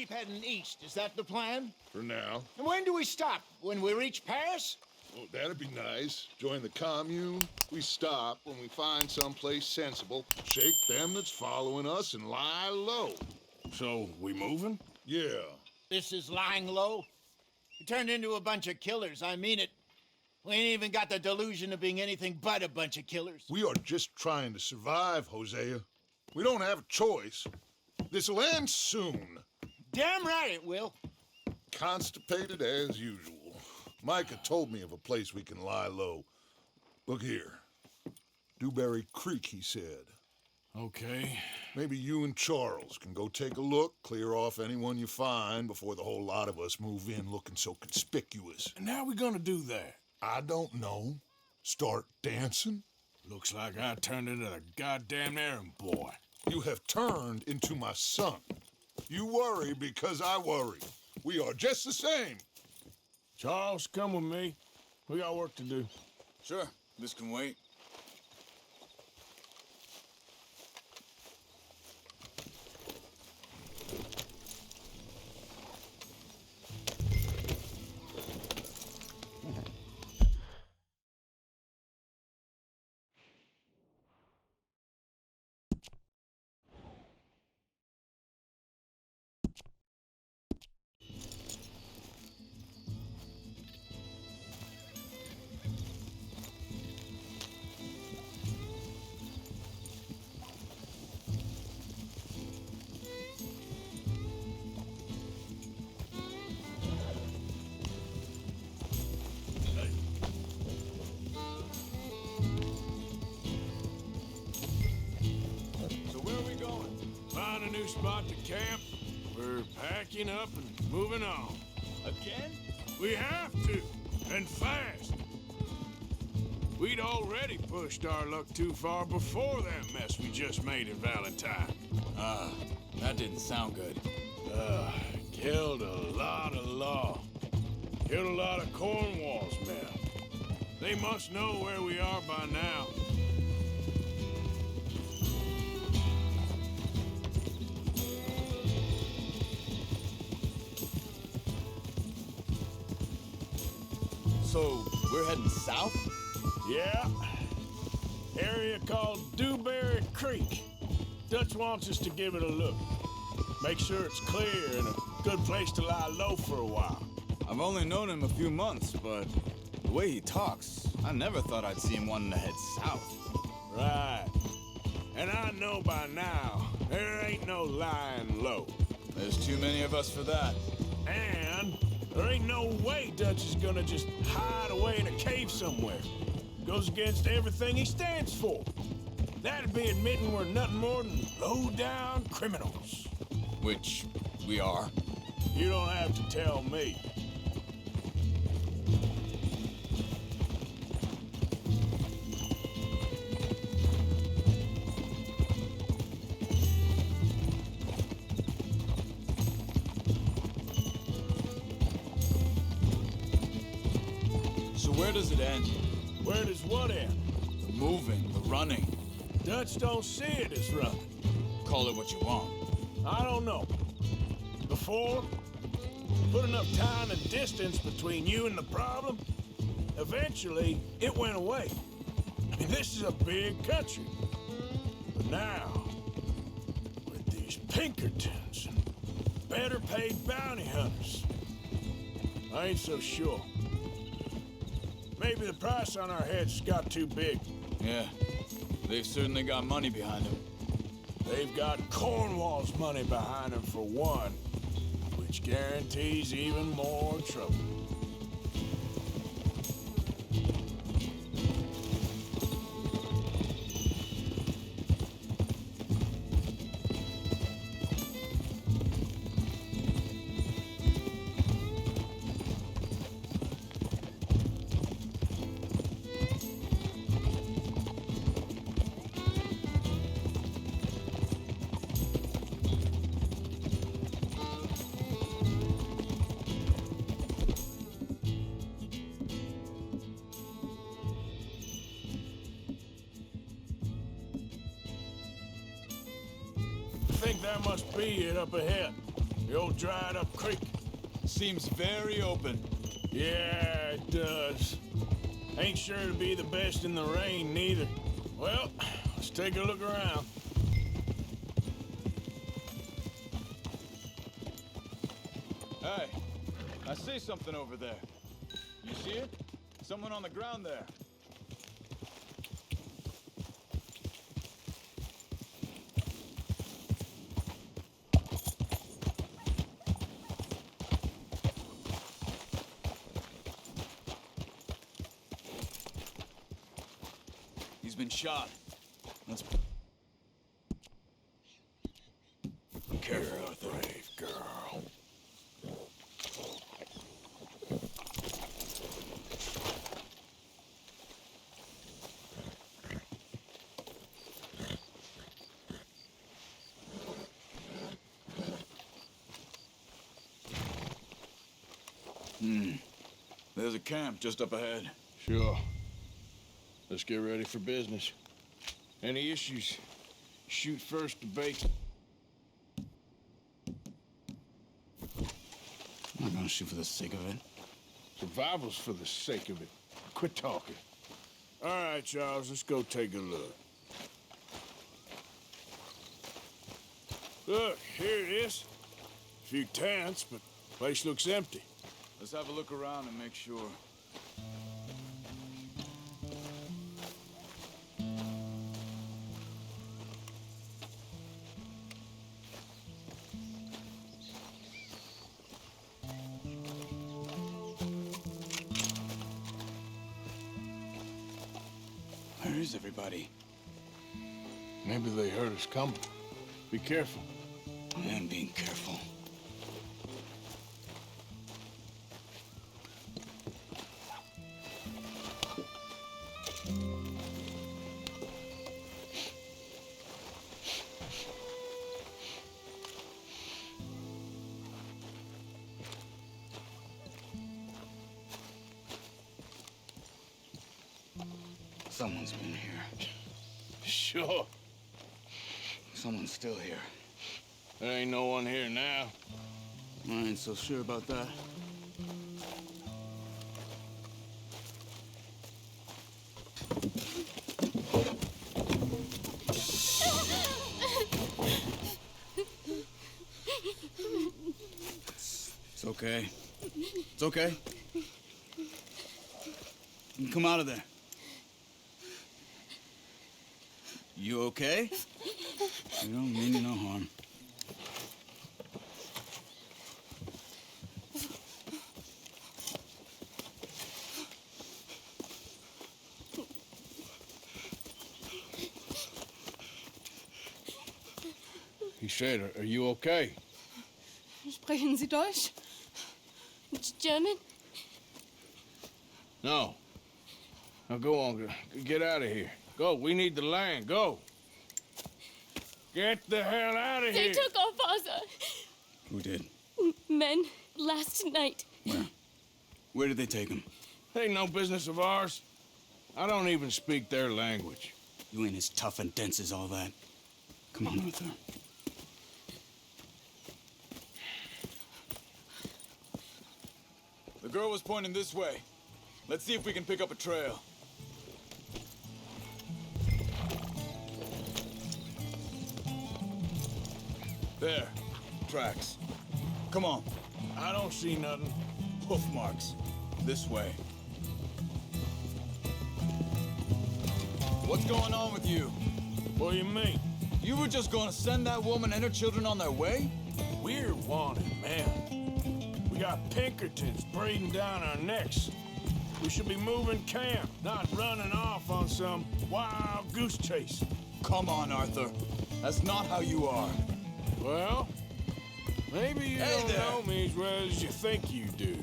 keep heading east. Is that the plan? For now. And when do we stop? When we reach Paris? Oh, that'd be nice. Join the commune. We stop when we find someplace sensible, shake them that's following us, and lie low. So, we moving? Yeah. This is lying low? We turned into a bunch of killers, I mean it. We ain't even got the delusion of being anything but a bunch of killers. We are just trying to survive, Hosea. We don't have a choice. This'll end soon. Damn right it will. Constipated as usual. Micah told me of a place we can lie low. Look here. Dewberry Creek, he said. Okay. Maybe you and Charles can go take a look, clear off anyone you find before the whole lot of us move in looking so conspicuous. And how we gonna do that? I don't know. Start dancing? Looks like I turned into the goddamn errand boy. You have turned into my son. You worry because I worry. We are just the same. Charles, come with me. We got work to do. Sure, this can wait. Find a new spot to camp. We're packing up and moving on. Again? We have to, and fast. We'd already pushed our luck too far before that mess we just made in Valentine. That didn't sound good. Killed a lot of law. Killed a lot of Cornwall's men. They must know where we are by now. So, we're heading south? Yeah. Area called Dewberry Creek. Dutch wants us to give it a look. Make sure it's clear and a good place to lie low for a while. I've only known him a few months, but the way he talks, I never thought I'd see him wanting to head south. Right. And I know by now, there ain't no lying low. There's too many of us for that. And there ain't no way Dutch is gonna just hide away in a cave somewhere. Goes against everything he stands for. That'd be admitting we're nothing more than low-down criminals. Which we are. You don't have to tell me. So where does it end? Where does what end? The moving, the running. Dutch don't see it as running. Call it what you want. I don't know. Before, put enough time and distance between you and the problem, eventually it went away. I mean, this is a big country. But now, with these Pinkertons and better paid bounty hunters, I ain't so sure. Maybe the price on our heads got too big. Yeah, they've certainly got money behind them. They've got Cornwall's money behind them for one, which guarantees even more trouble. I think that must be it up ahead. The old dried up creek. Seems very open. Yeah, it does. Ain't sure to be the best in the rain, neither. Well, let's take a look around. Hey, I see something over there. You see it? Someone on the ground there. He's been shot. Let's... Careful, brave girl. There's a camp just up ahead. Sure. Let's get ready for business. Any issues? Shoot first to bait. I'm not gonna shoot for the sake of it. Survival's for the sake of it. Quit talking. All right, Charles, let's go take a look. Look, here it is. A few tents, but place looks empty. Let's have a look around and make sure. Where is everybody? Maybe they heard us coming. Be careful. I am being careful. Someone's been here. Sure. Someone's still here. There ain't no one here now. I ain't so sure about that. It's okay. It's okay. You can come out of there. You okay? You don't mean you no harm. He said, are you okay? Sprechen Sie Deutsch? German? No. Now go on, get out of here. Go, we need the land, go. Get the hell out of They here. took our father. Who did? Men, last night. Where? Where did they take him? Ain't no business of ours. I don't even speak their language. You ain't as tough and dense as all that. Come on, Arthur. The girl was pointing this way. Let's see if we can pick up a trail. There. Tracks. Come on. I don't see nothing. Hoof marks. This way. What's going on with you? What do you mean? You were just going to send that woman and her children on their way? We're wanted, man. We got Pinkertons breathing down our necks. We should be moving camp, not running off on some wild goose chase. Come on, Arthur. That's not how you are. Well, maybe you Hey don't there. know me as well as you think you do.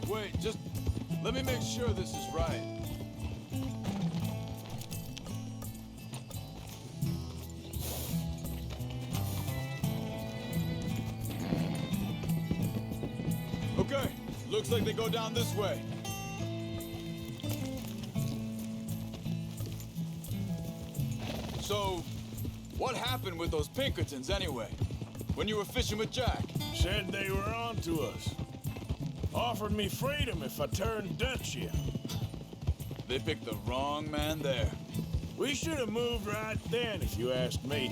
Wait, just let me make sure this is right. Okay, looks like they go down this way. So, what happened with those Pinkertons anyway? when you were fishing with Jack. Said they were on to us. Offered me freedom if I turned Dutch here. They picked the wrong man there. We should have moved right then, if you asked me.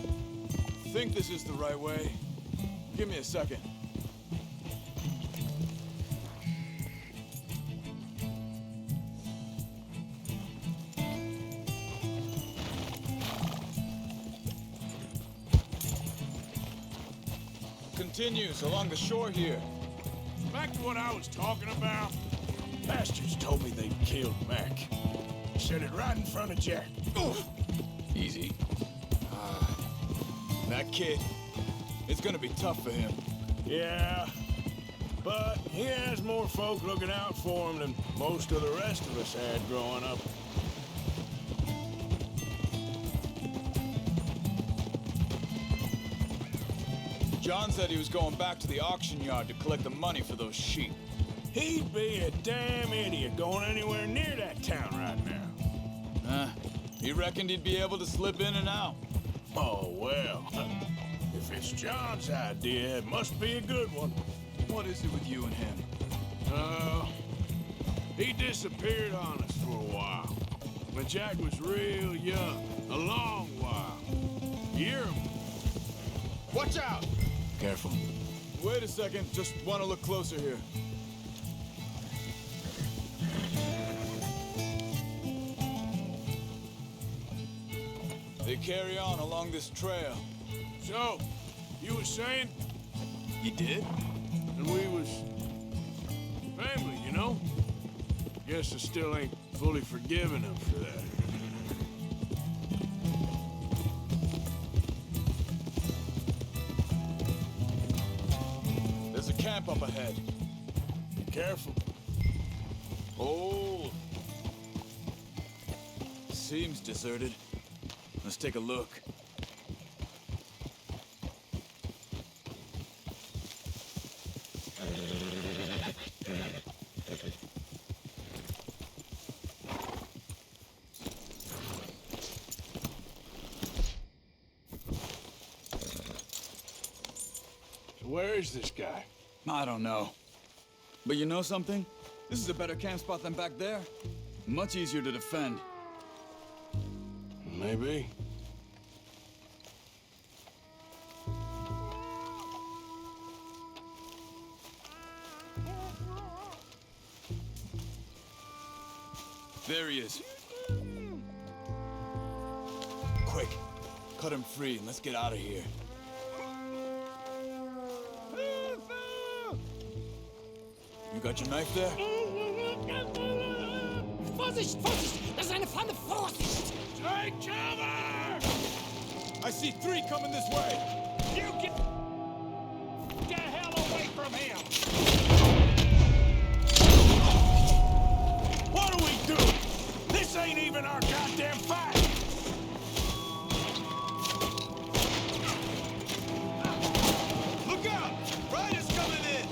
Think this is the right way? Give me a second. Continues along the shore here. Back to what I was talking about. Bastards told me they'd killed Mac. Said it right in front of Jack. Easy. That kid, it's gonna be tough for him. Yeah, but he has more folk looking out for him than most of the rest of us had growing up. John said he was going back to the auction yard to collect the money for those sheep. He'd be a damn idiot going anywhere near that town right now. He reckoned he'd be able to slip in and out. Oh, well. If it's John's idea, it must be a good one. What is it with you and him? He disappeared on us for a while. When Jack was real young. A long while. Year. Watch out! Careful. Wait a second, just want to look closer here. They carry on along this trail. So, you was saying? He did? And we was family, you know? Guess I still ain't fully forgiven him for that. There's a camp up ahead. Be careful. Oh. Seems deserted. Let's take a look. So where is this guy? I don't know. But you know something? This is a better camp spot than back there. Much easier to defend. Maybe. There he is. Quick, cut him free and let's get out of here. You got your knife there? Vorsicht, Vorsicht! Das ist eine Pfanne! Vorsicht! Take cover! I see 3 coming this way! You get the hell away from him! What are we doing? This ain't even our goddamn fight! Look out! Riders coming in!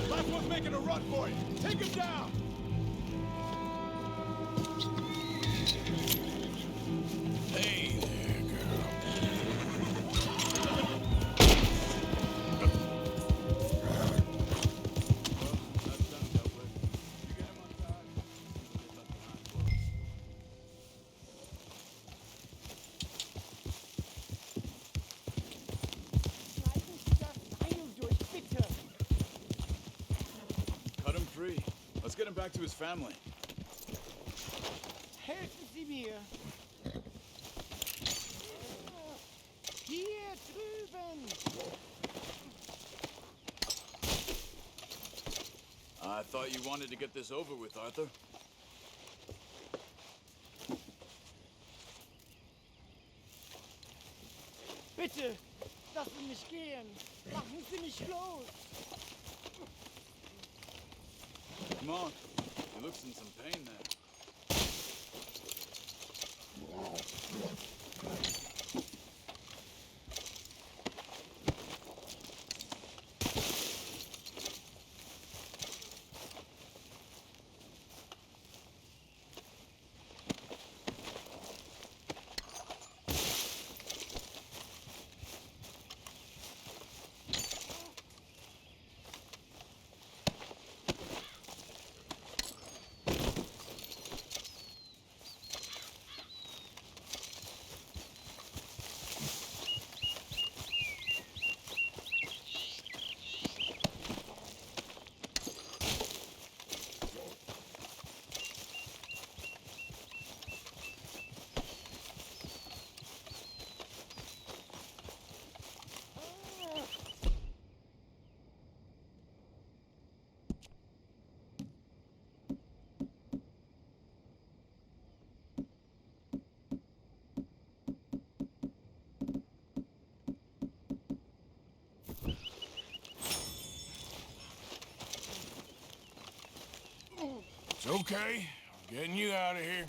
Last one's making a run for it! Take him down! Hey there, girl. Cut him free. Let's get him back to his family. Helfen Sie mir! Hier drüben! I thought you wanted to get this over with, Arthur. Bitte! Lassen Sie mich gehen! Machen Sie mich los! Come on. He looks in some pain there. It's okay. I'm getting you out of here.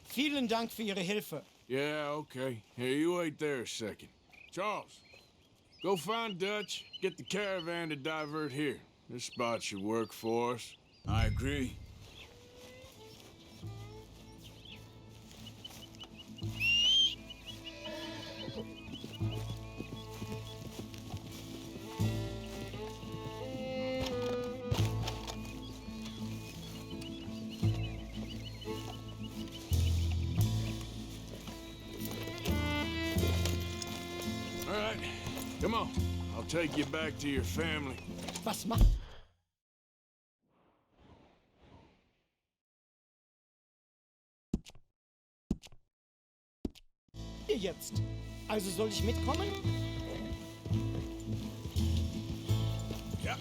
Vielen Dank für Ihre Hilfe. Yeah, okay. Here, you wait there a second. Charles, go find Dutch. Get the caravan to divert here. This spot should work for us. I agree. All right, come on. I'll take you back to your family. Was macht ihr jetzt? Also soll ich mitkommen? Ja.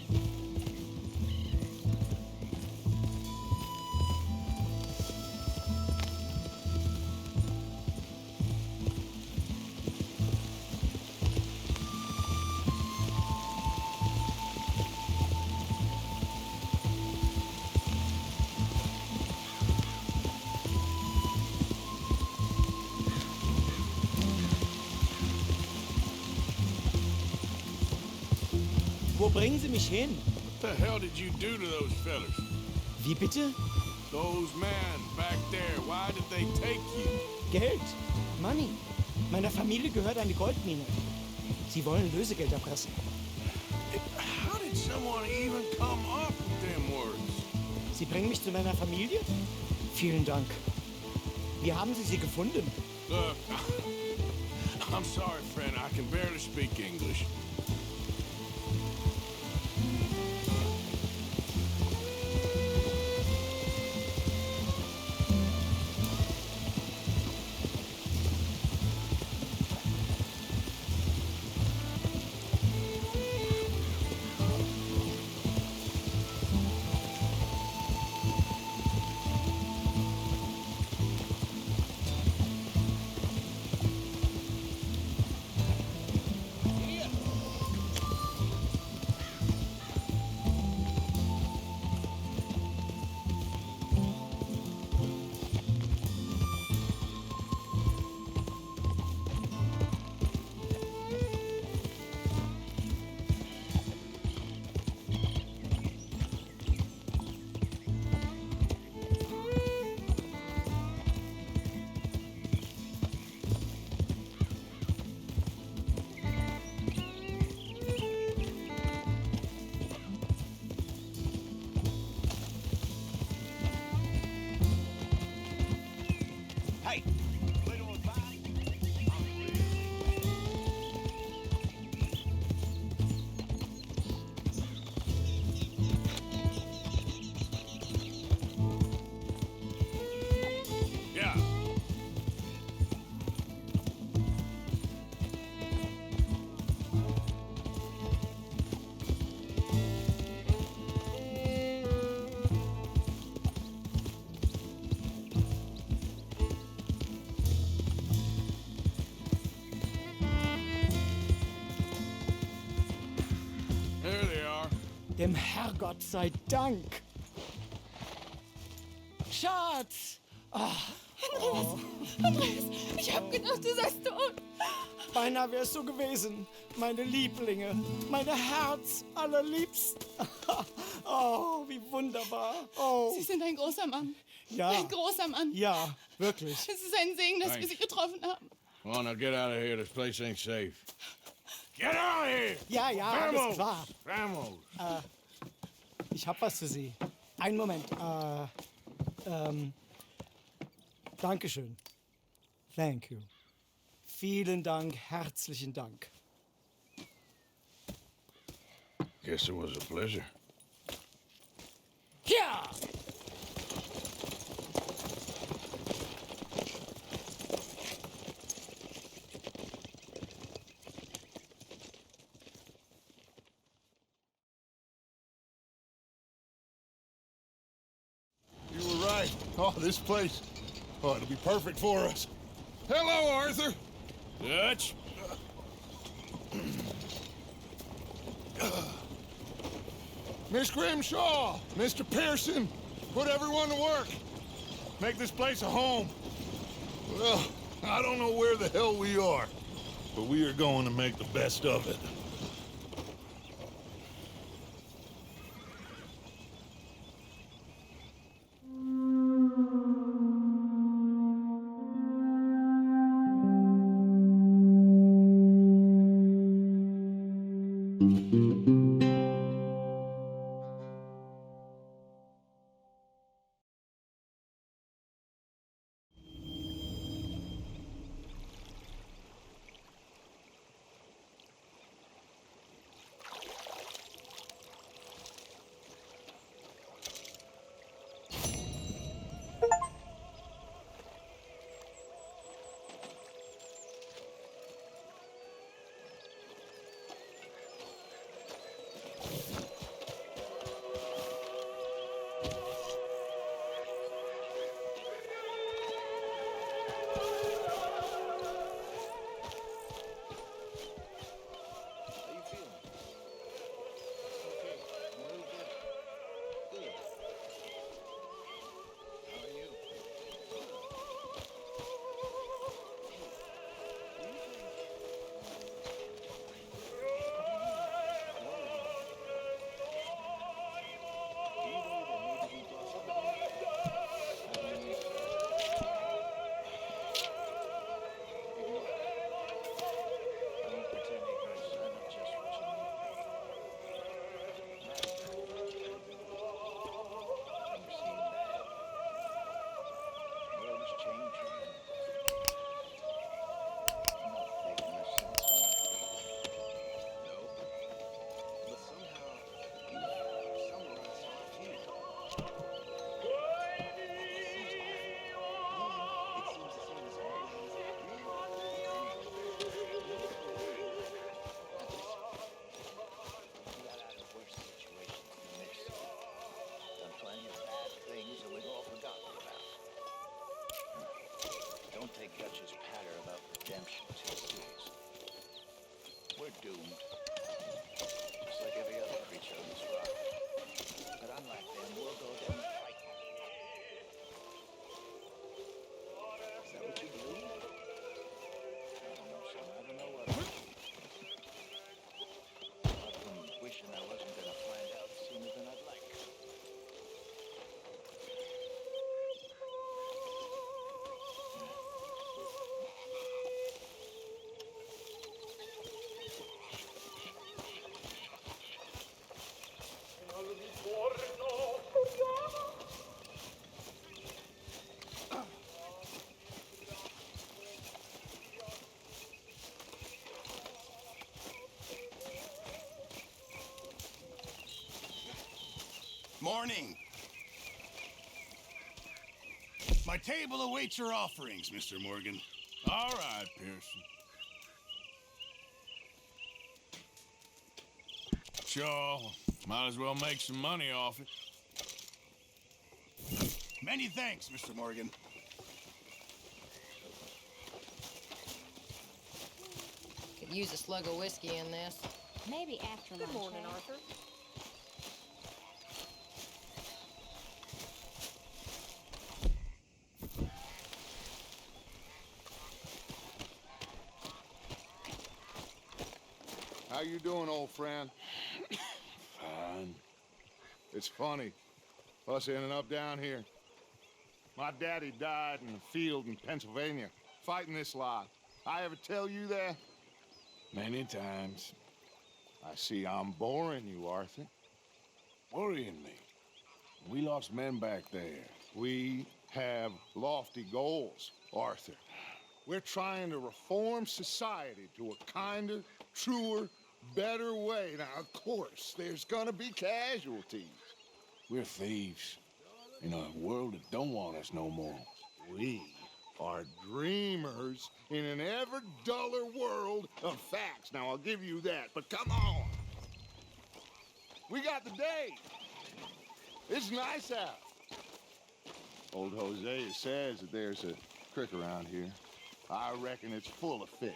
Wo bringen Sie mich hin? What the hell did you do to those fellas? Wie bitte? Those men back there, why did they take you? Geld. Money. Meiner Familie gehört eine Goldmine. Sie wollen Lösegeld erpressen. How did someone even come up with them words? Sie bringen mich zu meiner Familie? Vielen Dank. Wie haben Sie sie gefunden? Look, I'm sorry, friend. I can barely speak English. Hey! Yeah. There they are. Dem Herrgott sei Dank. Schatz! Andreas, ich hab gedacht, du seist tot. Beinahe wär's so gewesen. Meine Lieblinge, meine Herz allerliebsten. Oh, wie wunderbar. Oh, Sie sind ein großer Mann. ja. Ein großer Mann. Ja, wirklich. Es ist ein Segen, dass wir Thanks. Sie getroffen haben. Come on, now get out of here. This place ain't safe. Get out of here! Ja, ja, alles klar. Vamos! Ich hab was für Sie. Einen Moment. Dankeschön. Thank you. Vielen Dank, herzlichen Dank. Guess it was a pleasure. Ja! You were right. Oh, this place. Oh, it'll be perfect for us. Hello, Arthur. Dutch? Miss Grimshaw, Mr. Pearson, put everyone to work. Make this place a home. Well, I don't know where the hell we are, but we are going to make the best of it. Don't take Dutch's patter about redemption too seriously. We're doomed. Just like every other creature on this rock. But unlike them, we'll go down and fight. Is that what you believe? I don't know, son. I don't know what. I've been wishing I wasn't gonna find out sooner than I'd like. Morning. My table awaits your offerings, Mr. Morgan. All right, Pearson. Sure, might as well make some money off it. Many thanks, Mr. Morgan. Could use a slug of whiskey in this. Maybe after lunch. Good morning, huh? Arthur. How you doing, old friend? Fine. It's funny, us ending up down here. My daddy died in the field in Pennsylvania, fighting this lot. I ever tell you that? Many times. I see I'm boring you, Arthur. Worrying me. We lost men back there. We have lofty goals, Arthur. We're trying to reform society to a kinder, truer, better way. Now, of course, there's gonna be casualties. We're thieves in a world that don't want us no more. We are dreamers in an ever duller world of facts. Now, I'll give you that, but come on. We got the day. It's nice out. Old Hosea says that there's a creek around here. I reckon it's full of fish.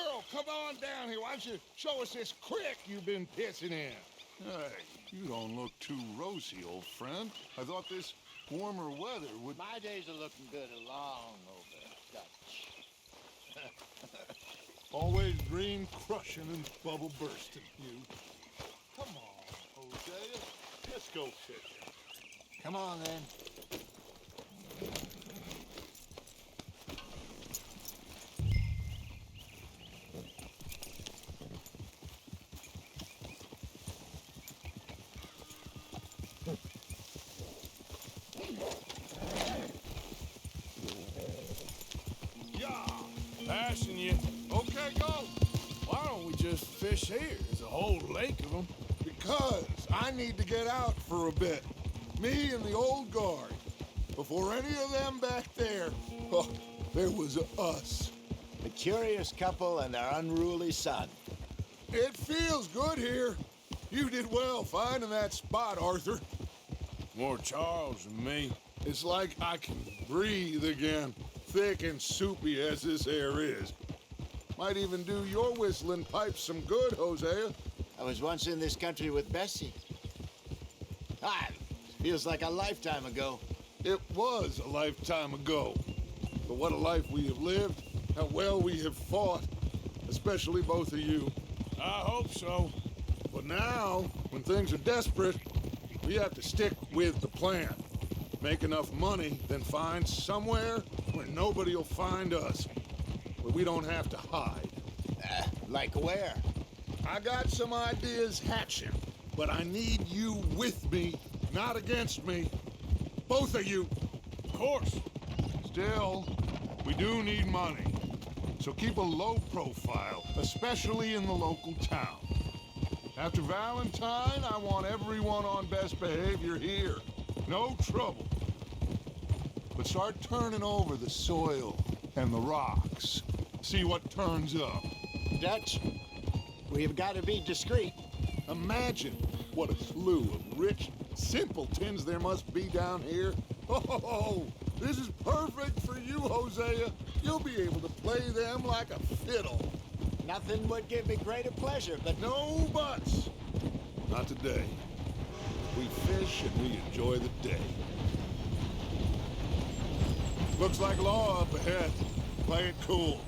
girl, come on down here. Why don't you show us this creek you've been pissing in? Hey, you don't look too rosy, old friend. I thought this warmer weather would... My days are looking good along over, Dutch. Always dream crushing and bubble bursting, you. Come on, Hosea. Let's go fishing. Come on, then. Passing you. Okay, go. Why don't we just fish here? There's a whole lake of them. Because I need to get out for a bit. Me and the old guard. Before any of them back there, oh, there was us. The curious couple and their unruly son. It feels good here. You did well finding that spot, Arthur. More Charles than me. It's like I can breathe again, thick and soupy as this air is. Might even do your whistling pipes some good, Hosea. I was once in this country with Bessie. Ah, feels like a lifetime ago. It was a lifetime ago. But what a life we have lived, how well we have fought, especially both of you. I hope so. But now, when things are desperate, we have to stick with the plan. Make enough money, then find somewhere where nobody will find us. Where we don't have to hide. Like where? I got some ideas hatching, but I need you with me, not against me. Both of you. Of course. Still, we do need money. So keep a low profile, especially in the local town. After Valentine, I want everyone on best behavior here. No trouble. But start turning over the soil and the rocks. See what turns up. Dutch, we've got to be discreet. Imagine what a slew of rich simpletons there must be down here. Oh, this is perfect for you, Hosea. You'll be able to play them like a fiddle. Nothing would give me greater pleasure, but No buts. Not today. We fish and we enjoy the day. Looks like law up ahead. Play it cool.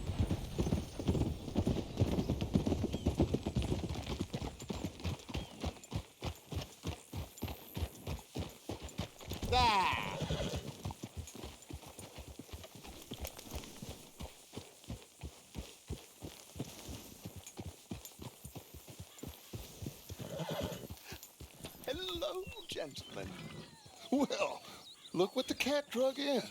ah! Hello, gentlemen. Well, look what the cat drug in.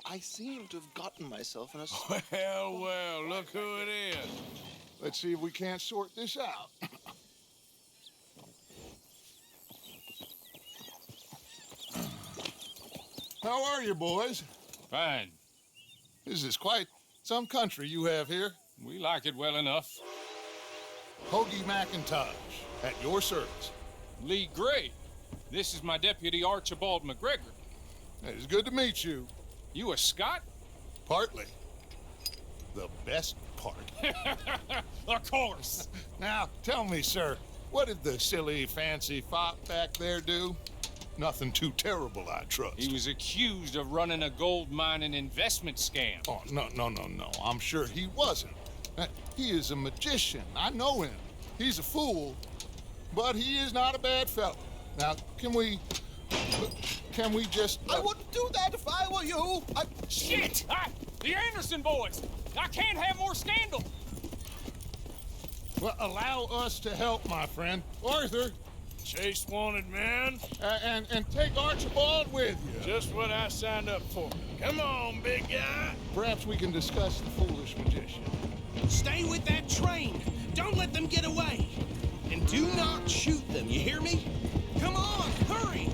I seem to have gotten myself in a... Well, look who it is. Let's see if we can't sort this out. How are you, boys? Fine. This is quite some country you have here. We like it well enough. Hoagie McIntosh, at your service. Lee Gray. This is my deputy, Archibald McGregor. It's good to meet you. You a Scot? Partly. The best part. Of course. Now, tell me, sir, what did the silly, fancy fop back there do? Nothing too terrible, I trust. He was accused of running a gold mining investment scam. Oh, no. I'm sure he wasn't. He is a magician. I know him. He's a fool, but he is not a bad fellow. Now, can we just... I wouldn't do that if I were you. Shit! The Anderson boys! I can't have more scandal! Well, allow us to help, my friend. Arthur, Chase wanted man. and take Archibald with you. Just what I signed up for. Come on, big guy. Perhaps we can discuss the foolish magician. Stay with that train. Don't let them get away. And do not shoot them, you hear me? Come on, hurry.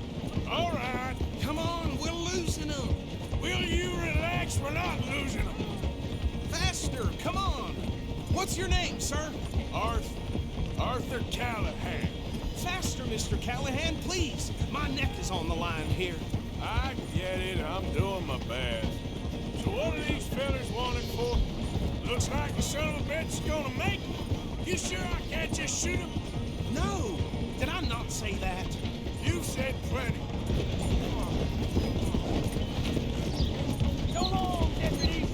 All right. Come on, we're losing them. Will you relax? We're not losing them. Faster, come on. What's your name, sir? Arthur Callahan. Faster, Mr. Callahan, please. My neck is on the line here. I get it. I'm doing my best. So what are these fellas wanted for? Looks like the son of a bitch is gonna make it. You sure I can't just shoot him? No! Did I not say that? You said plenty. Come on, deputy!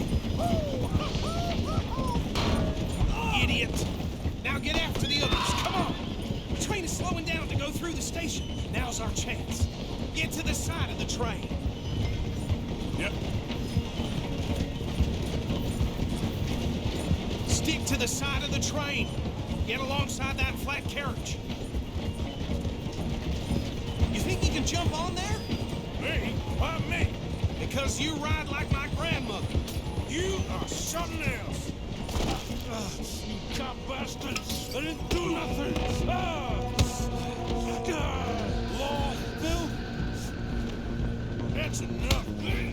Idiot! Now get after the others, come on! The train is slowing down to go through the station. Now's our chance. Get to the side of the train. Yep. Stick to the side of the train. Get alongside that flat carriage. You think you can jump on there? Me? Why me? Because you ride like my grandmother. You are something else. You cop bastard! I didn't do nothing! Law, Bill? That's enough,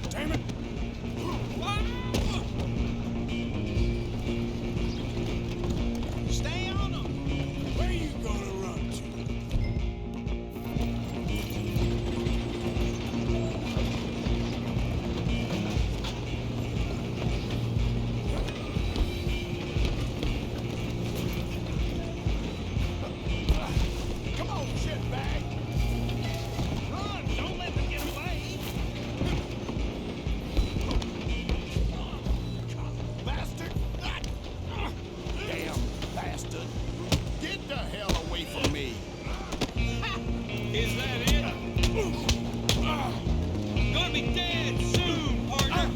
damn it! Stay on them! Where you gonna run to? Come on, shitbag! Run! Don't let them get away! Bastard! Damn bastard! Get the hell away from me! Is that it? Gonna be dead soon, partner!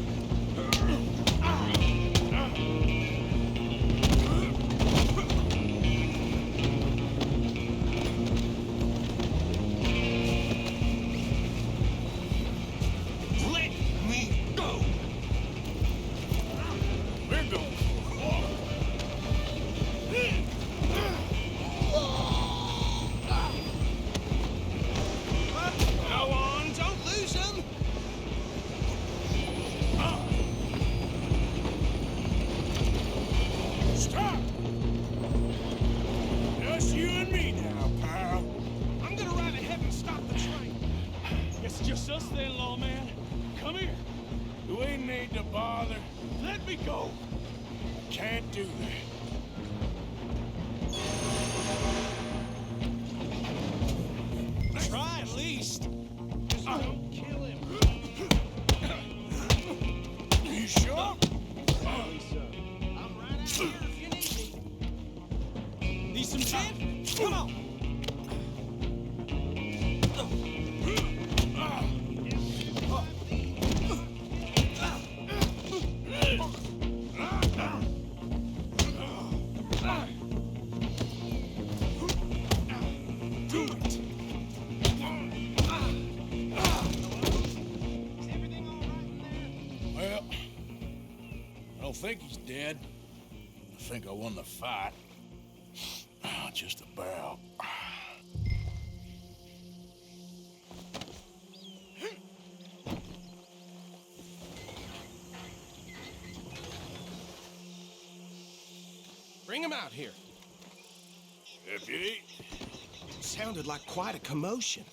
Let me go! We're going for a walk. Go on, don't lose them! Stop! Just you and me now, pal. I'm gonna ride ahead and stop the train. It's just us then, lawman. Come here. Do we need to bother? Let me go. Can't do that. Try at least. Just don't kill him. You sure? I'm right out here if you need me. Need some gin? Come on. Do it. Is everything all right in there? Well, I don't think he's dead. I think I won the fight. Just about. Bring him out here. Deputy, Sounded like quite a commotion.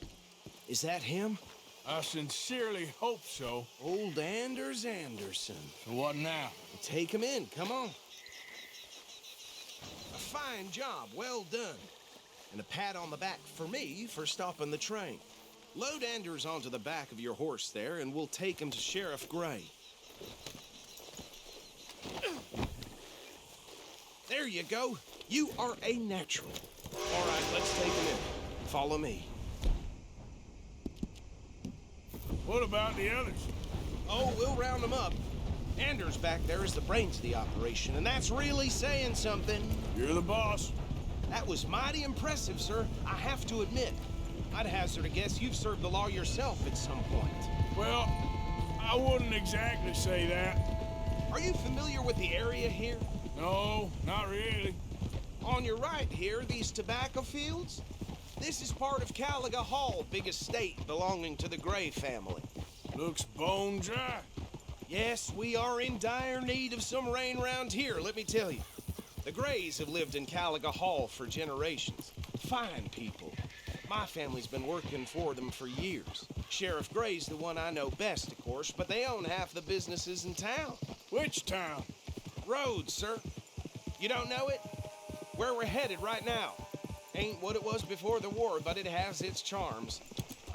Is that him? I sincerely hope so. Old Anders Anderson. So what now? Take him in, come on. A fine job, well done. And a pat on the back for me for stopping the train. Load Anders onto the back of your horse there, and we'll take him to Sheriff Gray. There you go. You are a natural. All right, let's take him in. Follow me. What about the others? Oh, we'll round them up. Anders back there is the brains of the operation, and that's really saying something. You're the boss. That was mighty impressive, sir. I have to admit. I'd hazard a guess you've served the law yourself at some point. Well, I wouldn't exactly say that. Are you familiar with the area here? No, not really. On your right here, these tobacco fields? This is part of Caliga Hall, big estate belonging to the Gray family. Looks bone dry. Yes, we are in dire need of some rain round here, let me tell you. The Grays have lived in Caliga Hall for generations. Fine people. My family's been working for them for years. Sheriff Gray's the one I know best, of course, but they own half the businesses in town. Which town? Rhodes, sir. You don't know it? Where we're headed right now. Ain't what it was before the war, but it has its charms.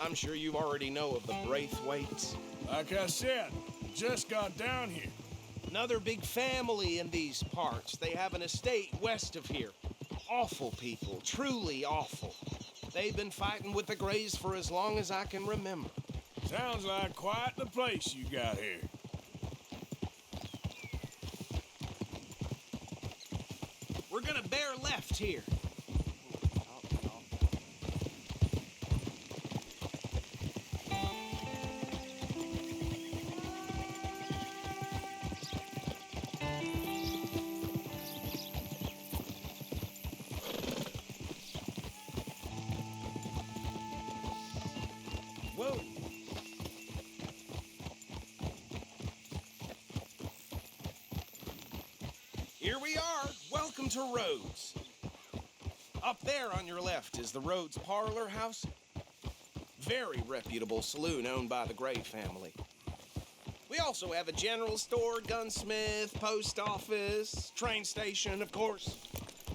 I'm sure you already know of the Braithwaites. Like I said, just got down here. Another big family in these parts. They have an estate west of here. Awful people, truly awful. They've been fighting with the Greys for as long as I can remember. Sounds like quite the place you got here. We're gonna bear left here. Whoa. Here we are. Welcome to Rhodes. Up there on your left is the Rhodes Parlor House. Very reputable saloon owned by the Gray family. We also have a general store, gunsmith, post office, train station, of course.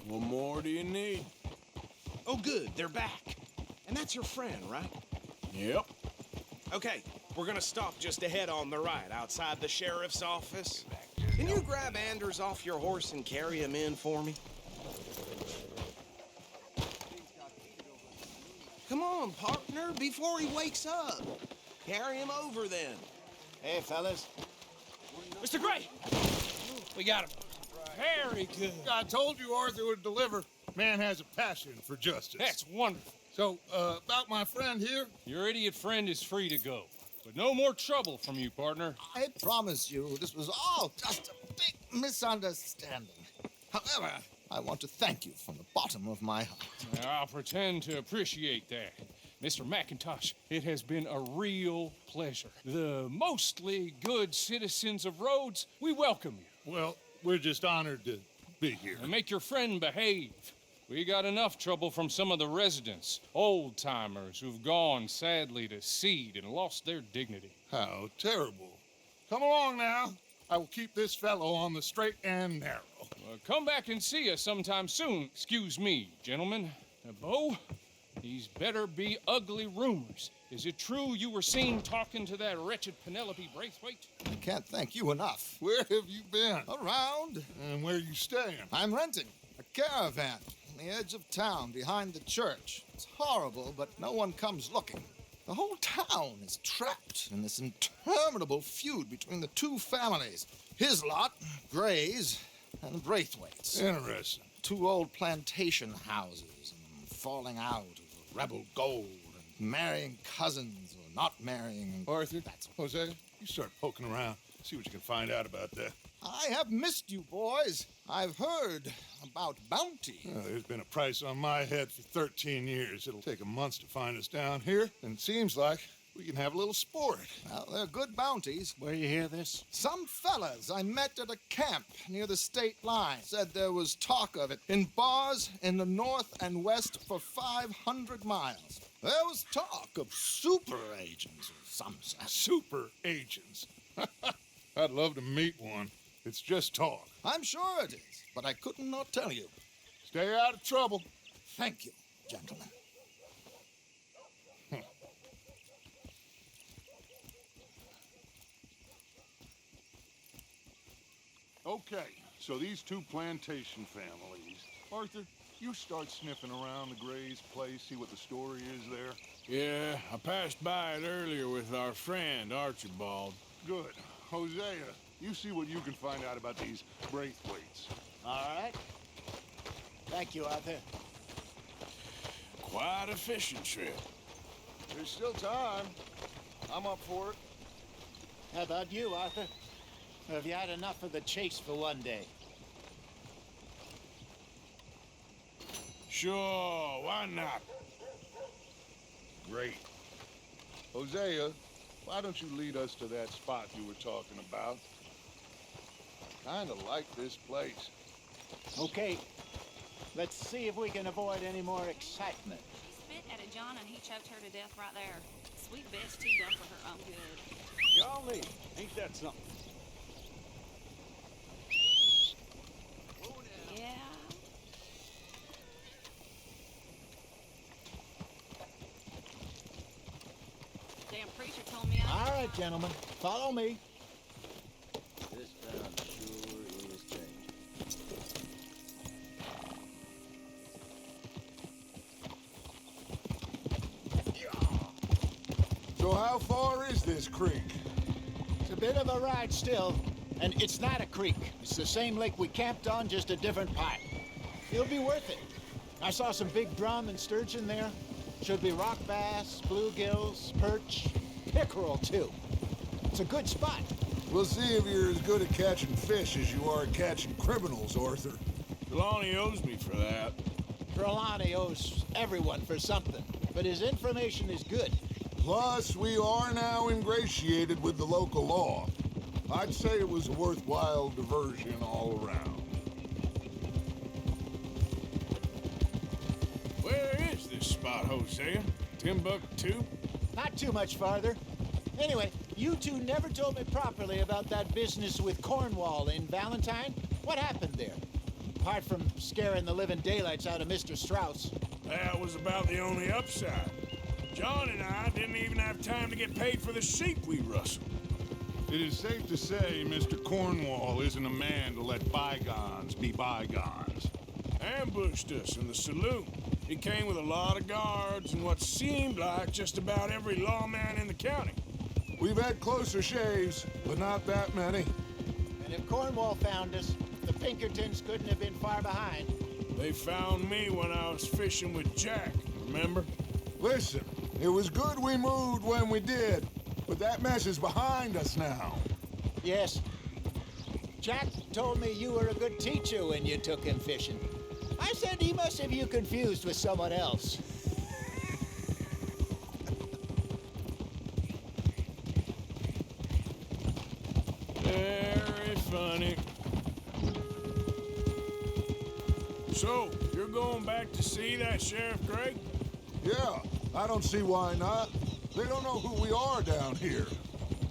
What more do you need? Oh, good, they're back. And that's your friend, right? Yep. Okay, we're gonna stop just ahead on the right, outside the sheriff's office. Can you grab Anders off your horse and carry him in for me? Come on, partner, before he wakes up. Carry him over then. Hey, fellas. Mr. Gray! We got him. Very good. I told you Arthur would deliver. Man has a passion for justice. That's wonderful. So, about my friend here? Your idiot friend is free to go. But no more trouble from you, partner. I promise you, this was all just a big misunderstanding. However, I want to thank you from the bottom of my heart. I'll pretend to appreciate that. Mr. McIntosh, it has been a real pleasure. The mostly good citizens of Rhodes, we welcome you. Well, we're just honored to be here. And make your friend behave. We got enough trouble from some of the residents, old-timers who've gone, sadly, to seed and lost their dignity. How terrible. Come along now. I will keep this fellow on the straight and narrow. Come back and see us sometime soon. Excuse me, gentlemen. Bo, these better be ugly rumors. Is it true you were seen talking to that wretched Penelope Braithwaite? I can't thank you enough. Where have you been? Around. And where you staying? I'm renting a caravan on the edge of town behind the church. It's horrible, but no one comes looking. The whole town is trapped in this interminable feud between the two families. His lot, Gray's, and the Braithwaites. Interesting. Two old plantation houses and falling out over rebel gold and marrying cousins or not marrying. Arthur, Hosea, you start poking around. See what you can find out about that. I have missed you, boys. I've heard about bounty. There's been a price on my head for 13 years. It'll take a month to find us down here, and it seems like we can have a little sport. Well, they're good bounties. Where you hear this? Some fellas I met at a camp near the state line said there was talk of it in bars in the north and west for 500 miles. There was talk of super agents or some such. Super agents. I'd love to meet one. It's just talk. I'm sure it is, but I couldn't not tell you. Stay out of trouble. Thank you, gentlemen. Okay, so these two plantation families. Arthur, you start sniffing around the Gray's place, see what the story is there. Yeah, I passed by it earlier with our friend, Archibald. Good. Hosea, you see what you can find out about these Braithwaites. All right. Thank you, Arthur. Quite a fishing trip. There's still time. I'm up for it. How about you, Arthur? Or have you had enough of the chase for one day? Sure, why not? Great. Hosea, why don't you lead us to that spot you were talking about? Kinda like this place. Okay. Let's see if we can avoid any more excitement. She spit at a John and he choked her to death right there. Sweet Bess too done for her own good. Golly, ain't that something? preacher told me I... All right, gentlemen, follow me. This town sure is changing. So how far is this creek? It's a bit of a ride still, and it's not a creek. It's the same lake we camped on, just a different part. It'll be worth it. I saw some big drum and sturgeon there. Should be rock bass, bluegills, perch, pickerel too. It's a good spot. We'll see if you're as good at catching fish as you are at catching criminals, Arthur. Trelawney owes me for that. Trelawney owes everyone for something, but his information is good. Plus, we are now ingratiated with the local law. I'd say it was a worthwhile diversion all around. Where is this spot, Hosea? Timbuktu? Not too much farther. Anyway, you two never told me properly about that business with Cornwall in Valentine. What happened there? Apart from scaring the living daylights out of Mr. Strauss. That was about the only upside. John and I didn't even have time to get paid for the sheep we rustled. It is safe to say Mr. Cornwall isn't a man to let bygones be bygones. Ambushed us in the saloon. He came with a lot of guards and what seemed like just about every lawman in the county. We've had closer shaves, but not that many. And if Cornwall found us, the Pinkertons couldn't have been far behind. They found me when I was fishing with Jack, remember? Listen, it was good we moved when we did, but that mess is behind us now. Yes. Jack told me you were a good teacher when you took him fishing. I said he must have you confused with someone else. Very funny. So, you're going back to see that Sheriff Gregg? Yeah, I don't see why not. They don't know who we are down here.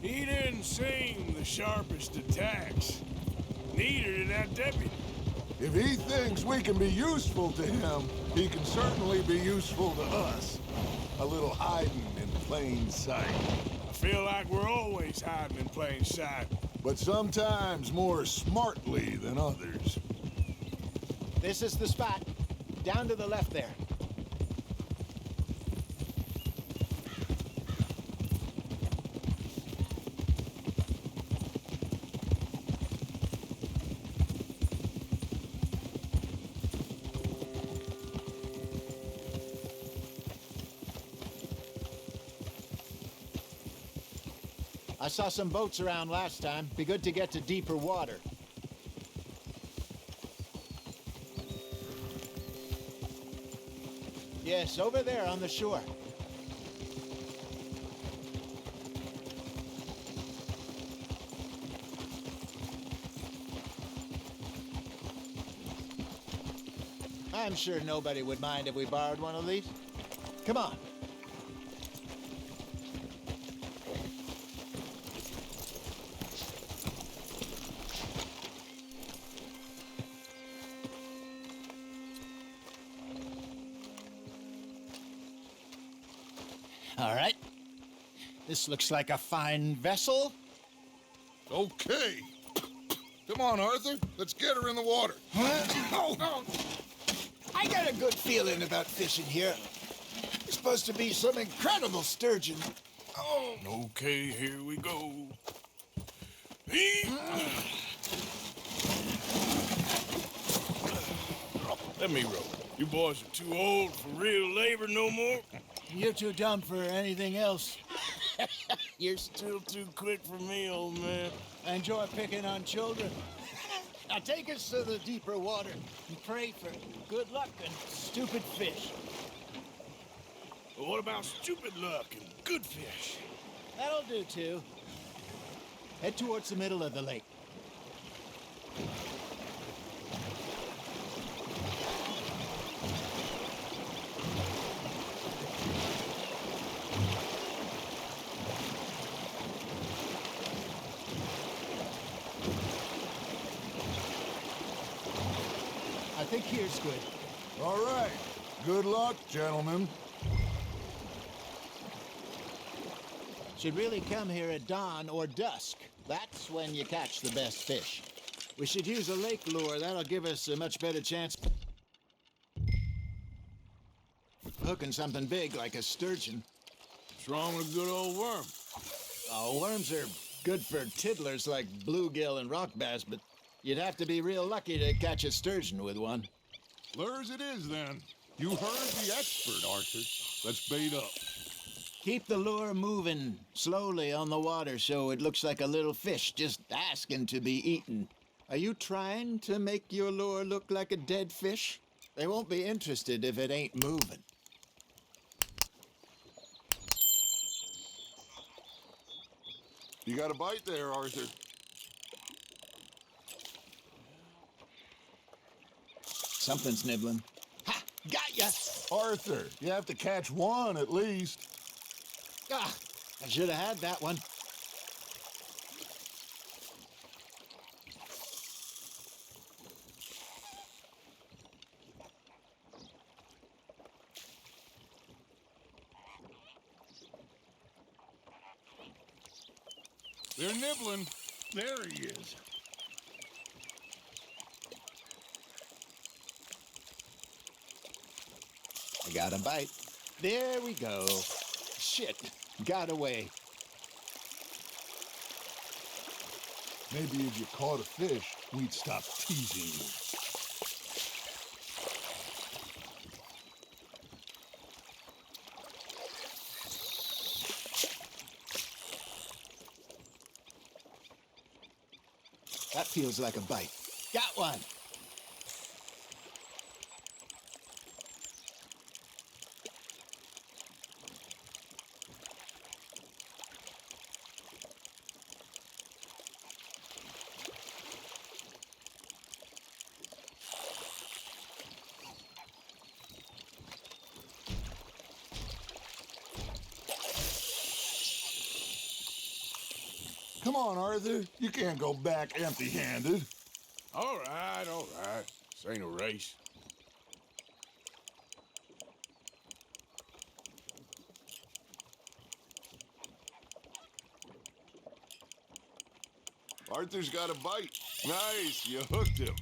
He didn't seem the sharpest attacks. Neither did that deputy. If he thinks we can be useful to him, he can certainly be useful to us. A little hiding in plain sight. I feel like we're always hiding in plain sight. But sometimes more smartly than others. This is the spot. Down to the left there. I saw some boats around last time. Be good to get to deeper water. Yes, over there on the shore. I'm sure nobody would mind if we borrowed one of these. Come on. All right. This looks like a fine vessel. Okay. Come on, Arthur. Let's get her in the water. Oh. I got a good feeling about fishing here. It's supposed to be some incredible sturgeon. Oh. Okay, here we go. Let me row. You boys are too old for real labor no more. You're too dumb for anything else. You're still too quick for me, old man. I enjoy picking on children. Now take us to the deeper water and pray for good luck and stupid fish. Well, what about stupid luck and good fish? That'll do, too. Head towards the middle of the lake. I think here's good. All right. Good luck, gentlemen. Should really come here at dawn or dusk. That's when you catch the best fish. We should use a lake lure. That'll give us a much better chance hooking something big like a sturgeon. What's wrong with a good old worm? Oh, worms are good for tiddlers like bluegill and rock bass, but you'd have to be real lucky to catch a sturgeon with one. Lures it is, then. You heard the expert, Arthur. Let's bait up. Keep the lure moving slowly on the water so it looks like a little fish just asking to be eaten. Are you trying to make your lure look like a dead fish? They won't be interested if it ain't moving. You got a bite there, Arthur. Something's nibbling. Ha! Got ya! Arthur, you have to catch one at least. Ah! I should have had that one. They're nibbling. There he is. I got a bite. There we go. Shit. Got away. Maybe if you caught a fish, we'd stop teasing you. That feels like a bite. Got one. Come on, Arthur. You can't go back empty-handed. All right, all right. This ain't a race. Arthur's got a bite. Nice, you hooked him.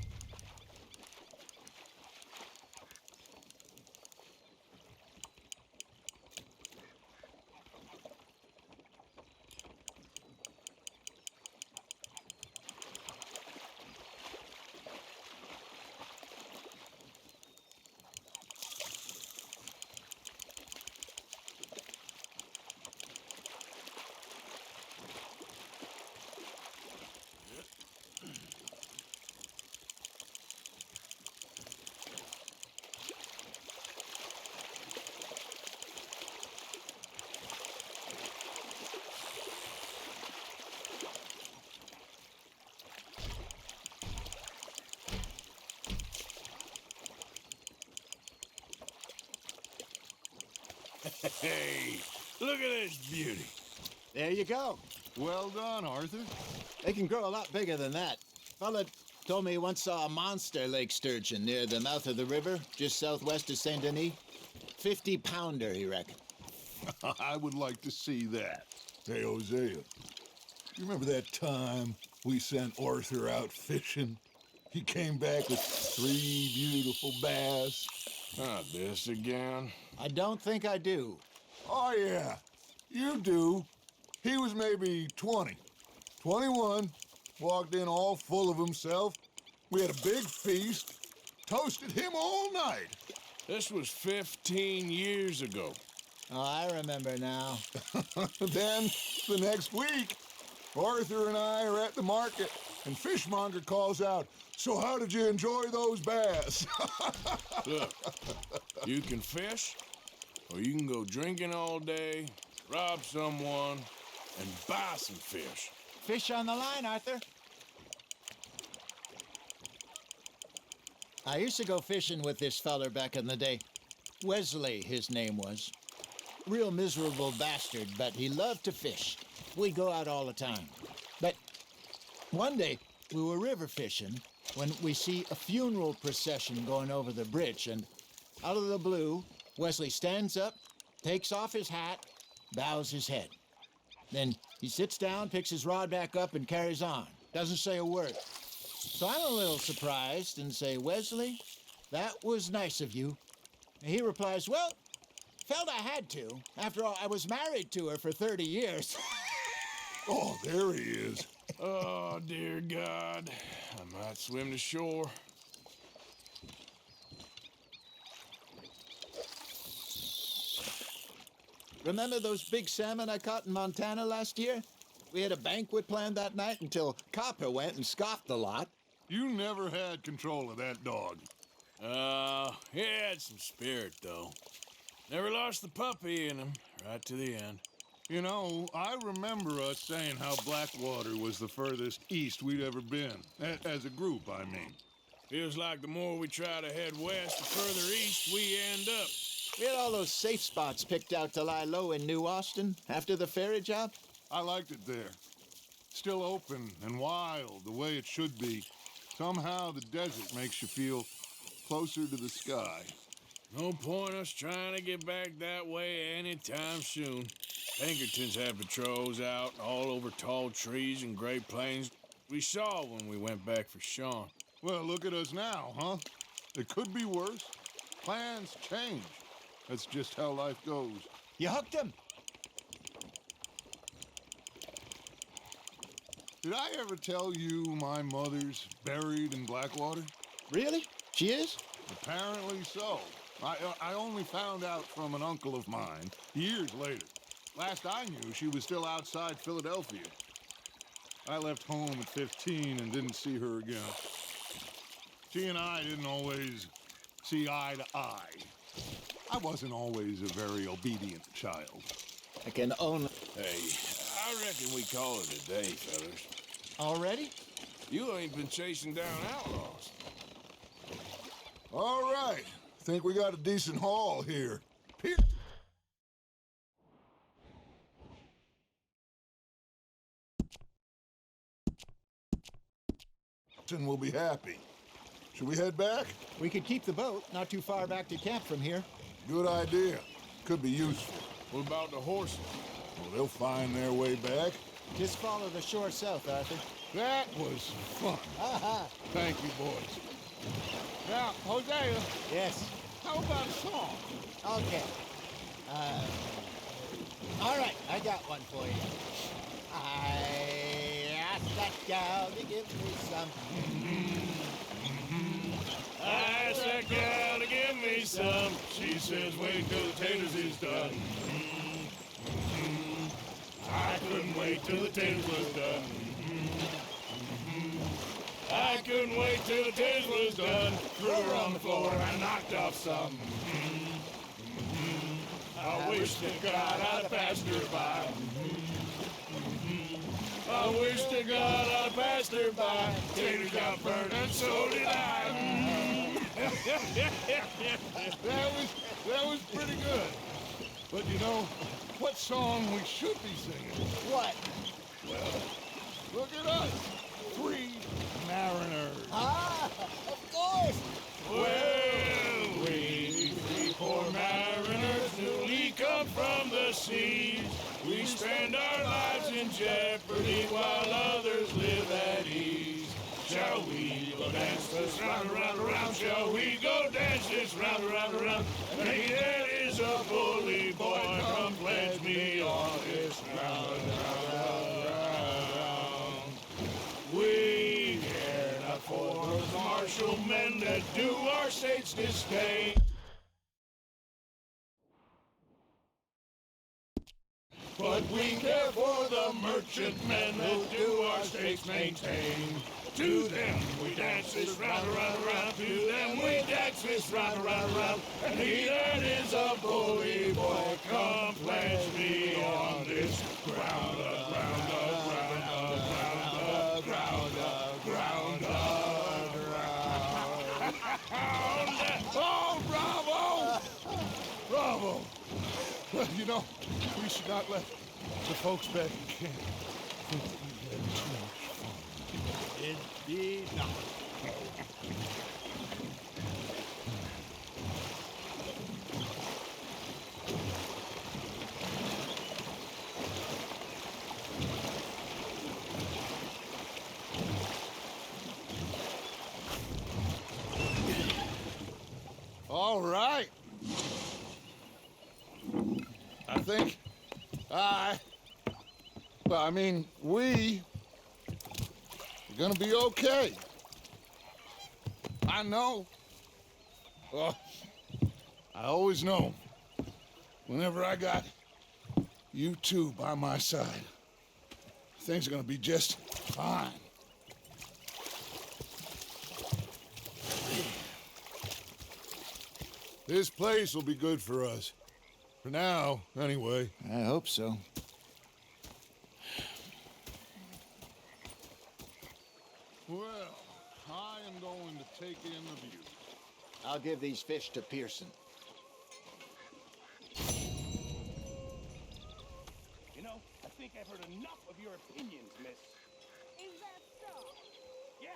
Hey, look at this beauty. There you go. Well done, Arthur. They can grow a lot bigger than that. Fella told me he once saw a monster lake sturgeon near the mouth of the river, just southwest of Saint Denis. 50-pounder, he reckoned. I would like to see that. Hey, Hosea, you remember that time we sent Arthur out fishing? He came back with 3 beautiful bass. Not this again. I don't think I do. Oh, yeah, you do. He was maybe 20, 21, walked in all full of himself. We had a big feast, toasted him all night. This was 15 years ago. Oh, I remember now. Then, the next week, Arthur and I are at the market, and Fishmonger calls out, "So how did you enjoy those bass?" Look, you can fish, or you can go drinking all day, rob someone, and buy some fish. Fish on the line, Arthur. I used to go fishing with this feller back in the day. Wesley, his name was. Real miserable bastard, but he loved to fish. We'd go out all the time. But one day, we were river fishing when we see a funeral procession going over the bridge, and out of the blue, Wesley stands up, takes off his hat, bows his head. Then he sits down, picks his rod back up, and carries on. Doesn't say a word. So I'm a little surprised and say, Wesley, that was nice of you. And he replies, well, felt I had to. After all, I was married to her for 30 years. Oh, there he is. Oh, dear God. I might swim to shore. Remember those big salmon I caught in Montana last year? We had a banquet planned that night until Copper went and scoffed the lot. You never had control of that dog. He had some spirit, though. Never lost the puppy in him, right to the end. You know, I remember us saying how Blackwater was the furthest east we'd ever been. As a group, I mean. Feels like the more we try to head west, the further east we end up. We had all those safe spots picked out to lie low in New Austin after the ferry job. I liked it there. Still open and wild, the way it should be. Somehow the desert makes you feel closer to the sky. No point us trying to get back that way anytime soon. Pinkertons had patrols out all over tall trees and Great Plains. We saw when we went back for Sean. Well, look at us now, huh? It could be worse. Plans change. That's just how life goes. You hooked him. Did I ever tell you my mother's buried in Blackwater? Really? She is? Apparently so. I only found out from an uncle of mine years later. Last I knew, she was still outside Philadelphia. I left home at 15 and didn't see her again. She and I didn't always see eye to eye. I wasn't always a very obedient child. I can only... Hey, I reckon we call it a day, fellas. Already? You ain't been chasing down outlaws. All right. Think we got a decent haul here. Pearson will be happy. Should we head back? We could keep the boat not too far back to camp from here. Good idea. Could be useful. What about the horses? Well, they'll find their way back. Just follow the shore south, Arthur. That was fun. Thank you, boys. Now, Hosea. Yes. How about a song? Okay. All right, I got one for you. I asked that gal to give me some. I asked that gal to give me some. She says, wait till the taters is done. I couldn't wait till the taters was done. I couldn't wait till the taters was done. Threw her on the floor and knocked off some. I wish to God I'd passed her by. I wish to God I'd passed her by. Taters got burned and so did I. That was pretty good. But you know, what song we should be singing? What? Well, look at us. 3 mariners. Ah, of course. Well, we 3 poor mariners newly come from the seas. We spend our lives in jeopardy while others live at ease. Shall we go dance this round, around, around? Shall we go dance this round, around, around? And he that is a bully boy, come pledge me on this round, round, round. We care not for the martial men that do our state's disdain. But we care for the merchantmen that do our states maintain. To them we dance this round, around, around. To them we dance this round, around, around. And he that is a bully boy, come pledge me on this ground, ground, ground, ground, ground, ground, ground. Oh, bravo! Bravo! Well, you know, we should not let the folks back in camp think that we had too much fun. Indeed not. right. I think we are gonna be okay. I know. Well, I always know. Whenever I got you two by my side, things are gonna be just fine. This place will be good for us. For now, anyway. I hope so. Well, I am going to take in the view. I'll give these fish to Pearson. You know, I think I've heard enough of your opinions, miss.